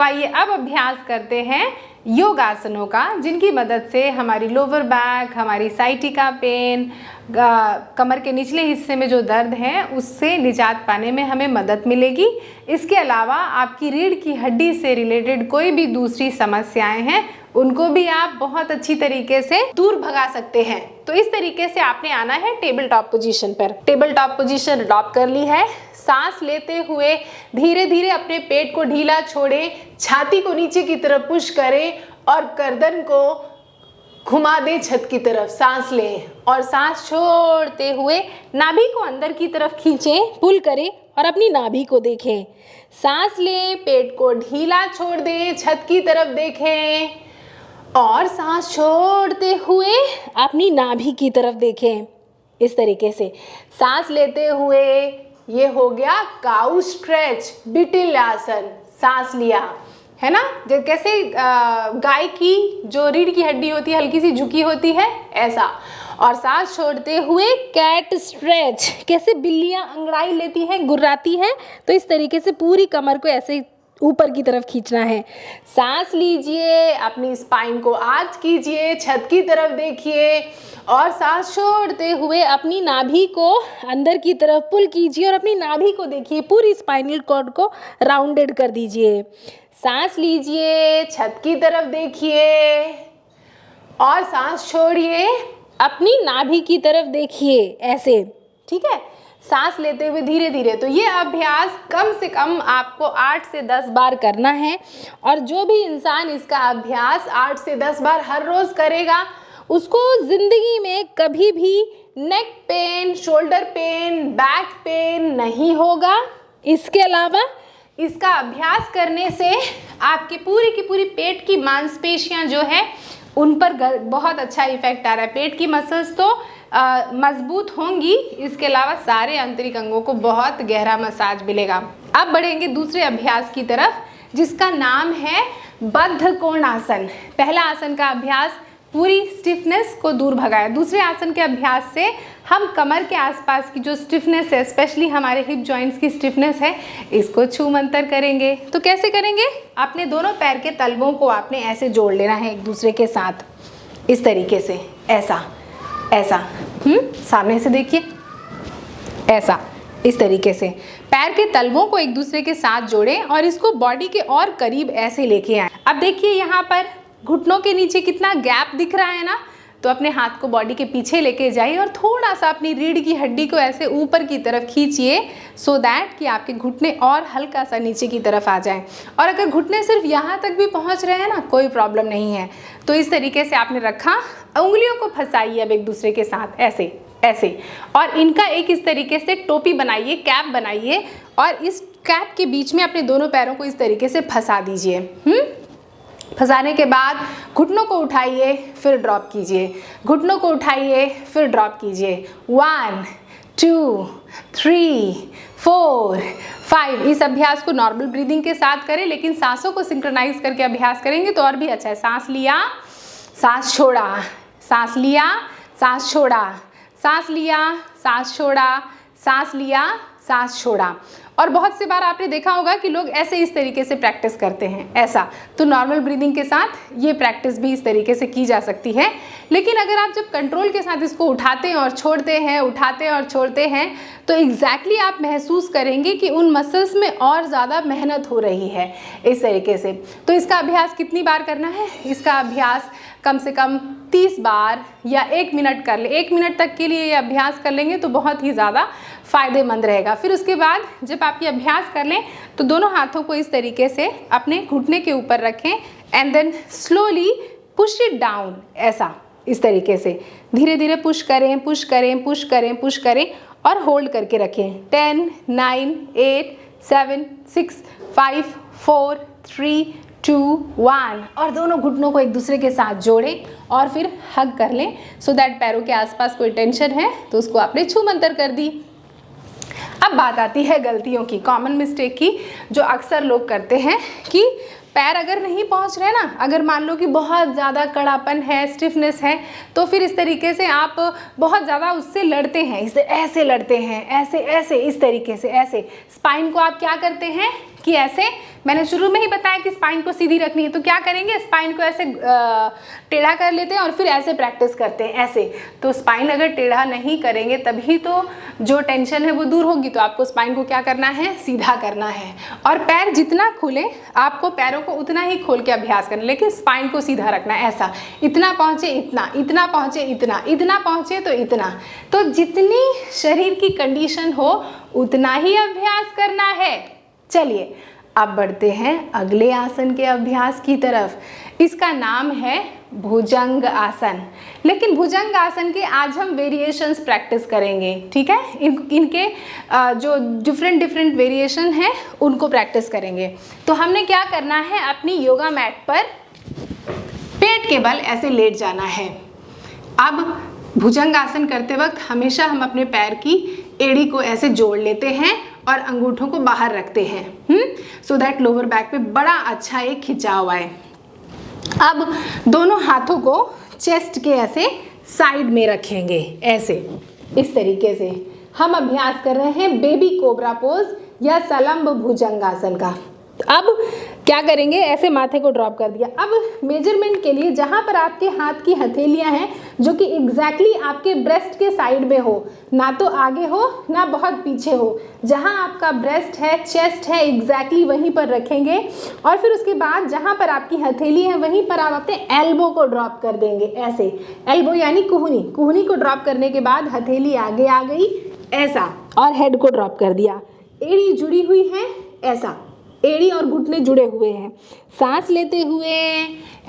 आइए अब अभ्यास करते हैं योगासनों का, जिनकी मदद से हमारी लोअर बैक, हमारी साइटिका पेन, कमर के निचले हिस्से में जो दर्द है उससे निजात पाने में हमें मदद मिलेगी। इसके अलावा आपकी रीढ़ की हड्डी से रिलेटेड कोई भी दूसरी समस्याएं हैं उनको भी आप बहुत अच्छी तरीके से दूर भगा सकते हैं। तो इस तरीके से आपने आना है टेबल टॉप पोजीशन पर। टेबल टॉप पोजीशन अडॉप्ट कर ली है। सांस लेते हुए धीरे धीरे अपने पेट को ढीला छोड़ें, छाती को नीचे की तरफ पुश करें और गर्दन को घुमा दें छत की तरफ। सांस लें और सांस छोड़ते हुए नाभि को अंदर की तरफ खींचें, पुल करें और अपनी नाभि को देखें। सांस लें, पेट को ढीला छोड़ दें, छत की तरफ देखें और सांस छोड़ते हुए अपनी नाभि की तरफ देखें। इस तरीके से सांस लेते हुए ये हो गया काउ स्ट्रेच, बिटिल आसन। सांस लिया है ना, जो कैसे गाय की जो रीढ़ की हड्डी होती है हल्की सी झुकी होती है ऐसा। और सांस छोड़ते हुए कैट स्ट्रेच, कैसे बिल्लियां अंगड़ाई लेती हैं, गुर्राती हैं, तो इस तरीके से पूरी कमर को ऐसे ऊपर की तरफ खींचना है। सांस लीजिए, अपनी स्पाइन को आर्च कीजिए, छत की तरफ देखिए और सांस छोड़ते हुए अपनी नाभि को अंदर की तरफ पुल कीजिए और अपनी नाभि को देखिए, पूरी स्पाइनल कॉर्ड को राउंडेड कर दीजिए। सांस लीजिए, छत की तरफ देखिए और सांस छोड़िए, अपनी नाभि की तरफ देखिए ऐसे, ठीक है। सांस लेते हुए धीरे धीरे। तो ये अभ्यास कम से कम आपको 8 से 10 बार करना है और जो भी इंसान इसका अभ्यास 8 से 10 बार हर रोज़ करेगा उसको ज़िंदगी में कभी भी neck pain, shoulder pain, back pain नहीं होगा। इसके अलावा इसका अभ्यास करने से आपकी पूरी की पूरी पेट की मांसपेशियां जो है उन पर बहुत अच्छा इफेक्ट आ रहा है। पेट की मसल्स तो मजबूत होंगी, इसके अलावा सारे आंतरिक अंगों को बहुत गहरा मसाज मिलेगा। अब बढ़ेंगे दूसरे अभ्यास की तरफ, जिसका नाम है बद्ध कोण आसन। पहला आसन का अभ्यास पूरी स्टिफनेस को दूर भगाया। दूसरे आसन के अभ्यास से हम कमर के आसपास की जो स्टिफनेस है, स्पेशली हमारे हिप जॉइंट्स की स्टिफनेस है, इसको छू मंतर करेंगे। तो कैसे करेंगे? अपने दोनों पैर के तलवों को आपने ऐसे जोड़ लेना है एक दूसरे के साथ, इस तरीके से, ऐसा ऐसा, सामने से देखिए, ऐसा, इस तरीके से पैर के तलवों को एक दूसरे के साथ जोड़ें और इसको बॉडी के और करीब ऐसे लेके आए। अब देखिए यहाँ पर घुटनों के नीचे कितना गैप दिख रहा है ना, तो अपने हाथ को बॉडी के पीछे लेके जाइए और थोड़ा सा अपनी रीढ़ की हड्डी को ऐसे ऊपर की तरफ खींचिए, सो दैट कि आपके घुटने और हल्का सा नीचे की तरफ आ जाएं। और अगर घुटने सिर्फ यहाँ तक भी पहुँच रहे हैं ना, कोई प्रॉब्लम नहीं है। तो इस तरीके से आपने रखा, उंगलियों को फंसाइए अब एक दूसरे के साथ ऐसे ऐसे, और इनका एक इस तरीके से टोपी बनाइए, कैप बनाइए और इस कैप के बीच में अपने दोनों पैरों को इस तरीके से फंसा दीजिए। फंसाने के बाद घुटनों को उठाइए, फिर ड्रॉप कीजिए, घुटनों को उठाइए, फिर ड्रॉप कीजिए। 1 2 3 4 5। इस अभ्यास को नॉर्मल ब्रीदिंग के साथ करें, लेकिन सांसों को सिंक्रोनाइज करके अभ्यास करेंगे तो और भी अच्छा है। सांस लिया, सांस छोड़ा, सांस लिया, सांस छोड़ा, सांस लिया, सांस छोड़ा, सांस लिया, सांस छोड़ा। और बहुत सी बार आपने देखा होगा कि लोग ऐसे इस तरीके से प्रैक्टिस करते हैं, ऐसा। तो नॉर्मल ब्रीदिंग के साथ ये प्रैक्टिस भी इस तरीके से की जा सकती है। लेकिन अगर आप जब कंट्रोल के साथ इसको उठाते हैं और छोड़ते हैं, उठाते हैं और छोड़ते हैं, तो एग्जैक्टली आप महसूस करेंगे कि उन मसल्स में और ज़्यादा मेहनत हो रही है इस तरीके से। तो इसका अभ्यास कितनी बार करना है? इसका अभ्यास कम से कम 30 बार या 1 मिनट कर ले। 1 मिनट तक के लिए ये अभ्यास कर लेंगे तो बहुत ही ज़्यादा फ़ायदेमंद रहेगा। फिर उसके बाद जब आप ये अभ्यास कर लें तो दोनों हाथों को इस तरीके से अपने घुटने के ऊपर रखें and then slowly push it down, ऐसा, इस तरीके से धीरे धीरे पुश करें, पुश करें, पुश करें, पुश करें और होल्ड करके रखें। 10 9 8 7 6 5 4 3 2 1 और दोनों घुटनों को एक दूसरे के साथ जोड़ें और फिर हग कर लें, सो दैट पैरों के आसपास कोई टेंशन है तो उसको आपने छू मंतर कर दी। अब बात आती है गलतियों की, कॉमन मिस्टेक की, जो अक्सर लोग करते हैं कि पैर अगर नहीं पहुंच रहे ना, अगर मान लो कि बहुत ज़्यादा कड़ापन है, स्टिफनेस है, तो फिर इस तरीके से आप बहुत ज़्यादा उससे लड़ते हैं, इससे ऐसे लड़ते हैं, ऐसे ऐसे, इस तरीके से ऐसे। स्पाइन को आप क्या करते हैं? कि ऐसे मैंने शुरू में ही बताया कि स्पाइन को सीधी रखनी है, तो क्या करेंगे, स्पाइन को ऐसे टेढ़ा कर लेते हैं और फिर ऐसे प्रैक्टिस करते हैं ऐसे। तो स्पाइन अगर टेढ़ा नहीं करेंगे तभी तो जो टेंशन है वो दूर होगी। तो आपको स्पाइन को क्या करना है, सीधा करना है। और पैर जितना खुले आपको पैरों को उतना ही खोल के अभ्यास करना, लेकिन स्पाइन को सीधा रखना है ऐसा, इतना पहुँचे इतना, इतना पहुँचे इतना, इतना पहुँचे तो इतना। तो जितनी शरीर की कंडीशन हो उतना ही अभ्यास करना है। चलिए अब बढ़ते हैं अगले आसन के अभ्यास की तरफ। इसका नाम है भुजंग आसन। लेकिन भुजंग आसन के आज हम वेरिएशंस प्रैक्टिस करेंगे, ठीक है। इनके जो डिफरेंट वेरिएशन हैं उनको प्रैक्टिस करेंगे। तो हमने क्या करना है, अपनी योगा मैट पर पेट के बल ऐसे लेट जाना है। अब भुजंग आसन करते वक्त हमेशा हम अपने पैर की एड़ी को ऐसे जोड़ लेते हैं और अंगूठों को बाहर रखते हैं, सो दैट लोअर बैक पे बड़ा अच्छा एक खिंचाव आए। अब दोनों हाथों को चेस्ट के ऐसे साइड में रखेंगे, ऐसे इस तरीके से। हम अभ्यास कर रहे हैं बेबी कोबरा पोज या सलंब भुजंगासन का। अब क्या करेंगे, ऐसे माथे को ड्रॉप कर दिया। अब मेजरमेंट के लिए जहाँ पर आपके हाथ की हथेलियाँ हैं जो कि एग्जैक्टली आपके ब्रेस्ट के साइड में हो, ना तो आगे हो ना बहुत पीछे हो, जहाँ आपका ब्रेस्ट है, चेस्ट है, एग्जैक्टली वहीं पर रखेंगे। और फिर उसके बाद जहाँ पर आपकी हथेली है वहीं पर आप अपने एल्बो को ड्रॉप कर देंगे, ऐसे। एल्बो यानी कुहनी, कुहनी को ड्रॉप करने के बाद हथेली आगे आ गई ऐसा, और हेड को ड्रॉप कर दिया। एड़ी जुड़ी हुई है ऐसा, एड़ी और घुटने जुड़े हुए हैं। सांस लेते हुए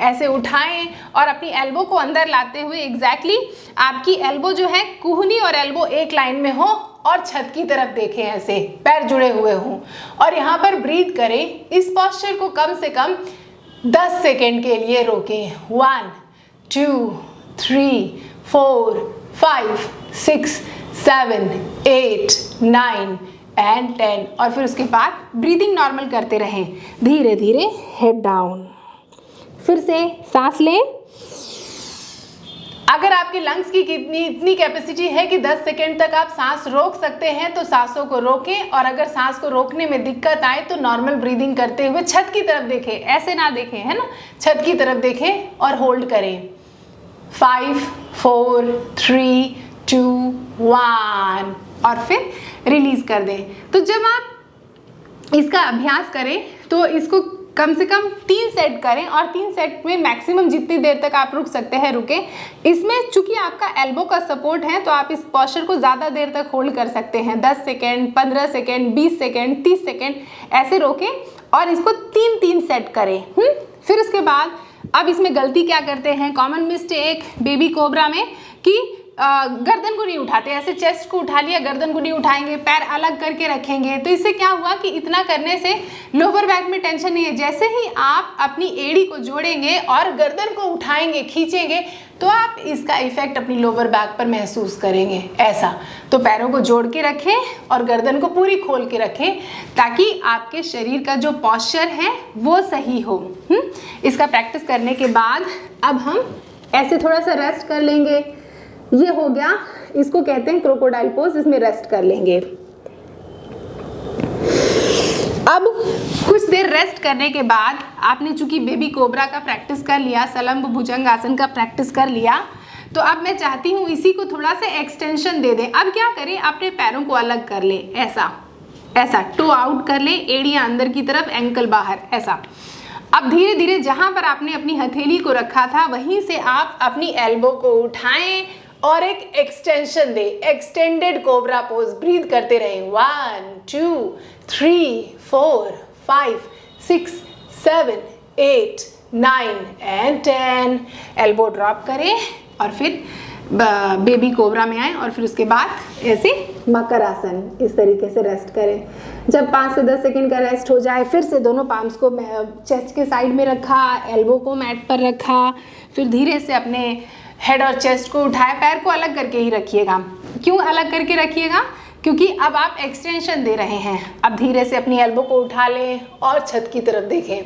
ऐसे उठाएं और अपनी एल्बो को अंदर लाते हुए एग्जैक्टली आपकी एल्बो जो है, कुहनी और एल्बो एक लाइन में हो और छत की तरफ देखें, ऐसे पैर जुड़े हुए हों। और यहाँ पर ब्रीथ करें। इस पोस्चर को कम से कम 10 सेकेंड के लिए रोकें। 1 2 3 4 5 6 7 8 9 एंड 10। और फिर उसके बाद ब्रीदिंग नॉर्मल करते रहें, धीरे धीरे हेड डाउन। फिर से सांस लें। अगर आपके लंग्स की इतनी कैपेसिटी है कि 10 सेकेंड तक आप सांस रोक सकते हैं तो सांसों को रोकें। और अगर सांस को रोकने में दिक्कत आए तो नॉर्मल ब्रीदिंग करते हुए छत की तरफ देखें, ऐसे ना देखें, है ना, छत की तरफ देखें और होल्ड करें। 5 4 3 2 1 और फिर रिलीज कर दें। तो जब आप इसका अभ्यास करें तो इसको कम से कम 3 सेट करें, और 3 सेट में मैक्सिमम जितनी देर तक आप रुक सकते हैं रुकें। इसमें चूंकि आपका एल्बो का सपोर्ट है तो आप इस पोस्चर को ज़्यादा देर तक होल्ड कर सकते हैं। 10 सेकेंड, 15 सेकेंड, 20 सेकेंड, 30 सेकेंड ऐसे रोकें और इसको 3 सेट करें। फिर उसके बाद अब इसमें गलती क्या करते हैं, कॉमन मिस्टेक बेबी कोबरा में, कि गर्दन को नहीं उठाते, ऐसे चेस्ट को उठा लिया, गर्दन को नहीं उठाएंगे, पैर अलग करके रखेंगे। तो इससे क्या हुआ कि इतना करने से लोअर बैक में टेंशन नहीं है। जैसे ही आप अपनी एड़ी को जोड़ेंगे और गर्दन को उठाएंगे, खींचेंगे, तो आप इसका इफेक्ट अपनी लोअर बैक पर महसूस करेंगे, ऐसा। तो पैरों को जोड़ के रखें और गर्दन को पूरी खोल के रखें ताकि आपके शरीर का जो पोस्चर है वो सही हो। इसका प्रैक्टिस करने के बाद अब हम ऐसे थोड़ा सा रेस्ट कर लेंगे। ये हो गया, इसको कहते हैं क्रोकोडाइल पोज, इसमें रेस्ट कर लेंगे। अब कुछ देर रेस्ट करने के बाद आपने चूंकि बेबी कोबरा का प्रैक्टिस कर लिया, सलंब भुजंग आसन का प्रैक्टिस कर लिया, तो अब मैं चाहती हूँ इसी को थोड़ा सा एक्सटेंशन दे दें। अब क्या करें, अपने पैरों को अलग कर लें, ऐसा ऐसा, टो आउट कर लें, एड़ियाँ अंदर की तरफ, एंकल बाहर, ऐसा। अब धीरे धीरे जहाँ पर आपने अपनी हथेली को रखा था वहीं से आप अपनी एल्बो को उठाएं और एक एक्सटेंशन दे, एक्सटेंडेड कोबरा पोज। ब्रीथ करते रहें। 1 2 3 4 5 6 7 8 9 एंड 10। एल्बो ड्रॉप करें और फिर बेबी कोबरा में आए और फिर उसके बाद ऐसे मकर आसन, इस तरीके से रेस्ट करें। जब 5 से 10 सेकेंड का रेस्ट हो जाए फिर से दोनों पाम्स को चेस्ट के साइड में रखा, एल्बो को मैट पर रखा, फिर धीरे से अपने हेड और चेस्ट को उठाए। पैर को अलग करके ही रखिएगा। क्यों अलग करके रखिएगा? क्योंकि अब आप एक्सटेंशन दे रहे हैं। अब धीरे से अपनी एल्बो को उठा लें और छत की तरफ देखें,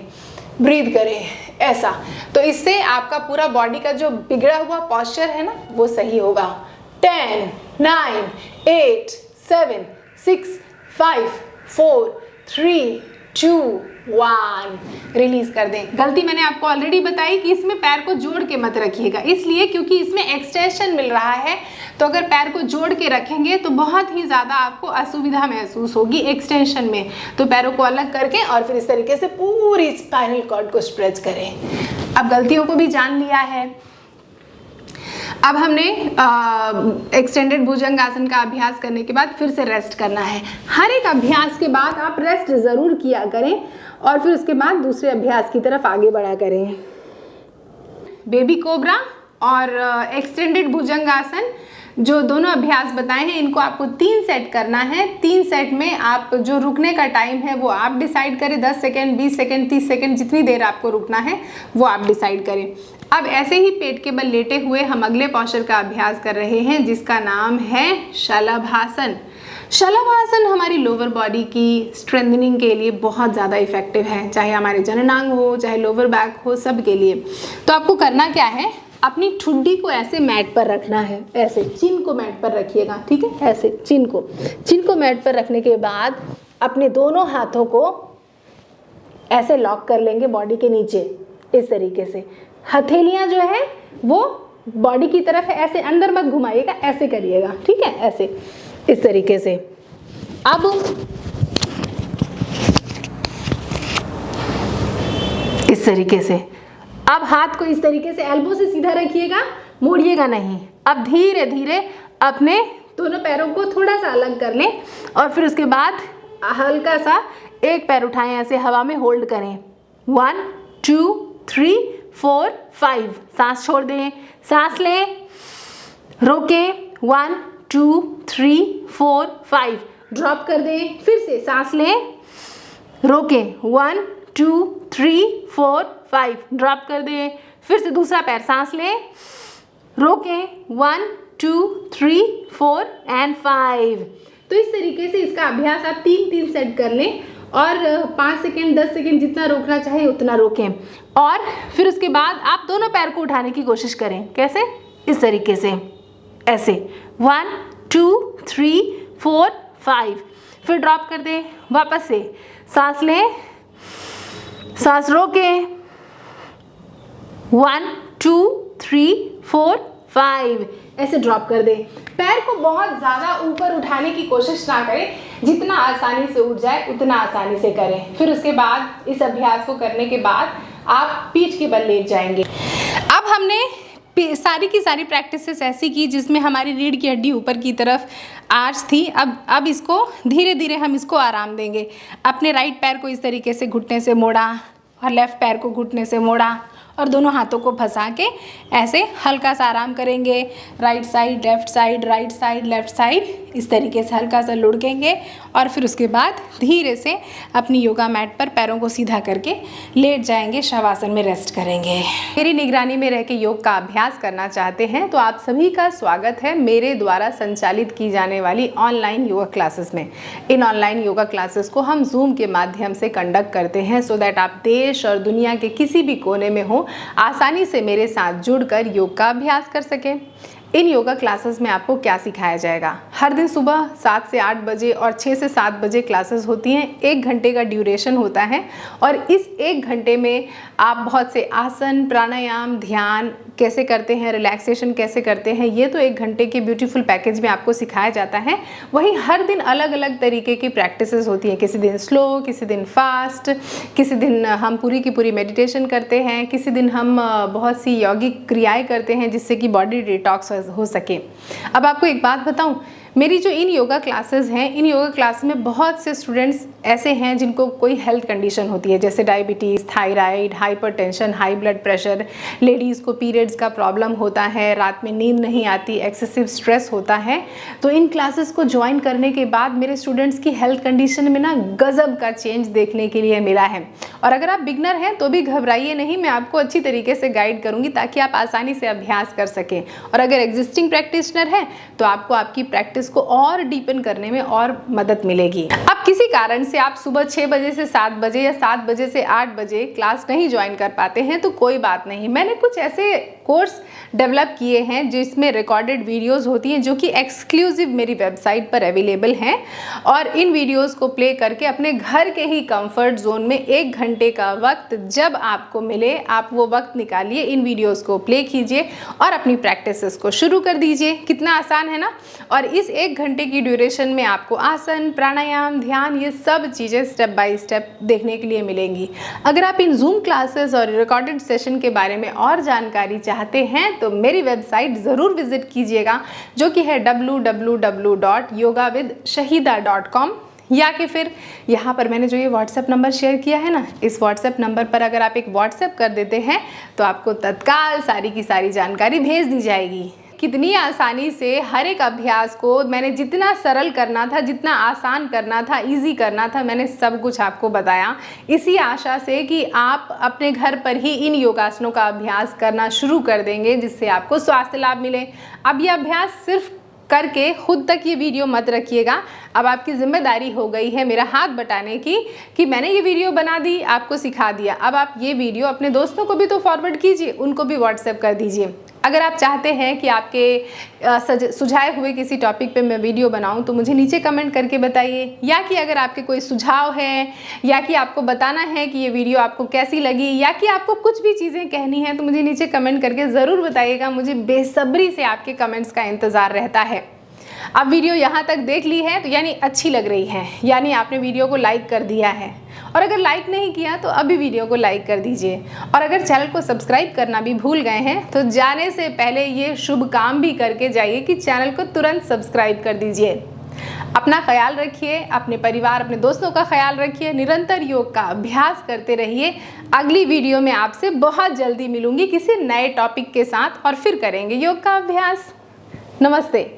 ब्रीथ करें, ऐसा। तो इससे आपका पूरा बॉडी का जो बिगड़ा हुआ पोस्चर है ना वो सही होगा। 10 9 8 7 6 5 4 3 2 1 रिलीज कर दें। गलती मैंने आपको ऑलरेडी बताई कि इसमें पैर को जोड़ के मत रखिएगा, इसलिए क्योंकि इसमें एक्सटेंशन मिल रहा है, तो अगर पैर को जोड़ के रखेंगे तो बहुत ही ज़्यादा आपको असुविधा महसूस होगी एक्सटेंशन में। तो पैरों को अलग करके और फिर इस तरीके से पूरी स्पाइनल कॉर्ड को स्ट्रेच करें। अब गलतियों को भी जान लिया है, अब हमने एक्सटेंडेड भुजंग आसन का अभ्यास करने के बाद फिर से रेस्ट करना है। हर एक अभ्यास के बाद आप रेस्ट ज़रूर किया करें और फिर उसके बाद दूसरे अभ्यास की तरफ आगे बढ़ा करें। बेबी कोबरा और एक्सटेंडेड भुजंग आसन जो दोनों अभ्यास बताए हैं, इनको आपको 3 सेट करना है। 3 सेट में आप जो रुकने का टाइम है वो आप डिसाइड करें, 10 सेकेंड, 20 सेकेंड, 30 सेकेंड, जितनी देर आपको रुकना है वो आप डिसाइड करें। अब ऐसे ही पेट के बल लेटे हुए हम अगले पोस्चर का अभ्यास कर रहे हैं जिसका नाम है शलभासन। शलभासन हमारी लोअर बॉडी की स्ट्रेंथनिंग के लिए बहुत ज़्यादा इफेक्टिव है, चाहे हमारे जननांग हो, चाहे लोअर बैक हो, सब के लिए। तो आपको करना क्या है, अपनी ठुड्डी को ऐसे मैट पर रखना है, ऐसे चिन को मैट पर रखिएगा, ठीक है, ऐसे चिन को मैट पर रखने के बाद अपने दोनों हाथों को ऐसे लॉक कर लेंगे बॉडी के नीचे इस तरीके से। हथेलियां जो है वो बॉडी की तरफ है, ऐसे अंदर मत घुमाइएगा, ऐसे करिएगा, ठीक है, ऐसे इस तरीके से। अब इस तरीके से, अब हाथ को इस तरीके से एल्बो से सीधा रखिएगा, मोड़िएगा नहीं। अब धीरे धीरे अपने दोनों पैरों को थोड़ा सा अलग कर लें और फिर उसके बाद हल्का सा एक पैर उठाएं, ऐसे हवा में होल्ड करें। 1 2 3 4 5, सांस छोड़ दें, सांस लें, रोकें, 1 2 3 4 5, ड्रॉप कर दें, फिर से सांस लें, रोकें, 1 2 3 4 5, ड्रॉप कर दें, फिर से दूसरा पैर, सांस लें, रोकें, 1 2 3 4 एंड 5। तो इस तरीके से इसका अभ्यास आप 3 सेट कर लें और 5 सेकेंड 10 सेकेंड जितना रोकना चाहे उतना रोकें। और फिर उसके बाद आप दोनों पैर को उठाने की कोशिश करें। कैसे? इस तरीके से, ऐसे 1 2 3 4 5, फिर ड्रॉप कर दें, वापस से सांस लें, सांस रोकें, 1 2 3 4 5, ऐसे ड्रॉप कर दें। पैर को बहुत ज़्यादा ऊपर उठाने की कोशिश ना करें, जितना आसानी से उठ जाए उतना आसानी से करें। फिर उसके बाद इस अभ्यास को करने के बाद आप पीठ के बल लेट जाएंगे। अब हमने सारी की सारी प्रैक्टिसेस ऐसी की जिसमें हमारी रीढ़ की हड्डी ऊपर की तरफ आर्च थी। अब इसको धीरे धीरे हम इसको आराम देंगे। अपने राइट पैर को इस तरीके से घुटने से मोड़ा और लेफ़्ट पैर को घुटने से मोड़ा और दोनों हाथों को फंसा के ऐसे हल्का सा आराम करेंगे। Right side left side, right side left side, इस तरीके से हल्का सा लुढ़केंगे और फिर उसके बाद धीरे से अपनी योगा मैट पर पैरों को सीधा करके लेट जाएंगे, शवासन में रेस्ट करेंगे। मेरी निगरानी में रह के योग का अभ्यास करना चाहते हैं तो आप सभी का स्वागत है मेरे द्वारा संचालित की जाने वाली ऑनलाइन योगा क्लासेस में। इन ऑनलाइन योगा क्लासेस को हम जूम के माध्यम से कंडक्ट करते हैं सो दैट आप देश और दुनिया के किसी भी कोने में हो आसानी से मेरे साथ जुड़कर योग का अभ्यास कर सकें। इन योगा क्लासेस में आपको क्या सिखाया जाएगा? हर दिन सुबह 7 से 8 बजे और 6 से 7 बजे क्लासेस होती हैं। 1 घंटे का ड्यूरेशन होता है और इस 1 घंटे में आप बहुत से आसन, प्राणायाम, ध्यान कैसे करते हैं, रिलैक्सेशन कैसे करते हैं, ये तो 1 घंटे के ब्यूटीफुल पैकेज में आपको सिखाया जाता है। वहीं हर दिन अलग अलग तरीके की प्रैक्टिसेस होती हैं। किसी दिन स्लो, किसी दिन फास्ट, किसी दिन हम पूरी की पूरी मेडिटेशन करते हैं, किसी दिन हम बहुत सी यौगिक क्रियाएँ करते हैं जिससे कि बॉडी डिटॉक्स हो सके। अब आपको एक बात बताऊं, मेरी जो इन योगा क्लासेस हैं, इन योगा क्लास में बहुत से स्टूडेंट्स ऐसे हैं जिनको कोई हेल्थ कंडीशन होती है, जैसे diabetes, thyroid, hypertension, high blood pressure, ladies को पीरियड्स का प्रॉब्लम होता है, रात में नींद नहीं आती, एक्सेसिव स्ट्रेस होता है। तो इन क्लासेस को ज्वाइन करने के बाद मेरे स्टूडेंट्स की हेल्थ कंडीशन में ना गजब का चेंज देखने के लिए मिला है। और अगर आप बिगनर हैं तो भी घबराइए नहीं, मैं आपको अच्छी तरीके से गाइड करूँगी ताकि आप आसानी से अभ्यास कर सकें। और अगर एग्जिस्टिंग प्रैक्टिशनर हैं तो आपको आपकी प्रैक्टिस प्रैक्टिस को और डीपन करने में और मदद मिलेगी। अब किसी कारण से आप सुबह 6 बजे से 7 बजे या 7 बजे से 8 बजे क्लास नहीं ज्वाइन कर पाते हैं तो कोई बात नहीं, मैंने कुछ ऐसे कोर्स डेवलप किए हैं जिसमें रिकॉर्डेड वीडियोस होती हैं जो कि एक्सक्लूसिव मेरी वेबसाइट पर अवेलेबल हैं, और इन वीडियोस को प्ले करके अपने घर के ही कंफर्ट जोन में 1 घंटे का वक्त जब आपको मिले आप वो वक्त निकालिए, इन वीडियोस को प्ले कीजिए और अपनी प्रैक्टिसेस को शुरू कर दीजिए। कितना आसान है ना। और इस 1 घंटे की ड्यूरेशन में आपको आसन, प्राणायाम, ध्यान, ये सब चीज़ें स्टेप बाय स्टेप देखने के लिए मिलेंगी। अगर आप इन जूम क्लासेस और रिकॉर्डेड सेशन के बारे में और जानकारी चाहते हैं तो मेरी वेबसाइट ज़रूर विजिट कीजिएगा, जो कि है www.yogawithshahida.com, या कि फिर यहाँ पर मैंने जो ये व्हाट्सएप नंबर शेयर किया है ना, इस व्हाट्सएप नंबर पर अगर आप एक व्हाट्सएप कर देते हैं तो आपको तत्काल सारी की सारी जानकारी भेज दी जाएगी। कितनी आसानी से हर एक अभ्यास को मैंने जितना सरल करना था, जितना आसान करना था, इजी करना था, मैंने सब कुछ आपको बताया, इसी आशा से कि आप अपने घर पर ही इन योगासनों का अभ्यास करना शुरू कर देंगे जिससे आपको स्वास्थ्य लाभ मिले। अब ये अभ्यास सिर्फ करके खुद तक ये वीडियो मत रखिएगा, अब आपकी जिम्मेदारी हो गई है मेरा हाथ बटाने की कि मैंने ये वीडियो बना दी, आपको सिखा दिया। अब आप ये वीडियो अपने दोस्तों को भी तो फॉरवर्ड कीजिए, उनको भी व्हाट्सएप कर दीजिए। अगर आप चाहते हैं कि आपके सुझाए हुए किसी टॉपिक पे मैं वीडियो बनाऊं तो मुझे नीचे कमेंट करके बताइए, या कि अगर आपके कोई सुझाव है या कि आपको बताना है कि ये वीडियो आपको कैसी लगी, या कि आपको कुछ भी चीज़ें कहनी हैं तो मुझे नीचे कमेंट करके ज़रूर बताइएगा। मुझे बेसब्री से आपके कमेंट्स का इंतज़ार रहता है। अब वीडियो यहाँ तक देख ली है तो यानी अच्छी लग रही है, यानी आपने वीडियो को लाइक कर दिया है, और अगर लाइक नहीं किया तो अभी वीडियो को लाइक कर दीजिए। और अगर चैनल को सब्सक्राइब करना भी भूल गए हैं तो जाने से पहले ये शुभ काम भी करके जाइए कि चैनल को तुरंत सब्सक्राइब कर दीजिए। अपना ख्याल रखिए, अपने परिवार, अपने दोस्तों का ख्याल रखिए, निरंतर योग का अभ्यास करते रहिए। अगली वीडियो में आपसे बहुत जल्दी मिलूंगी किसी नए टॉपिक के साथ और फिर करेंगे योग का अभ्यास। नमस्ते।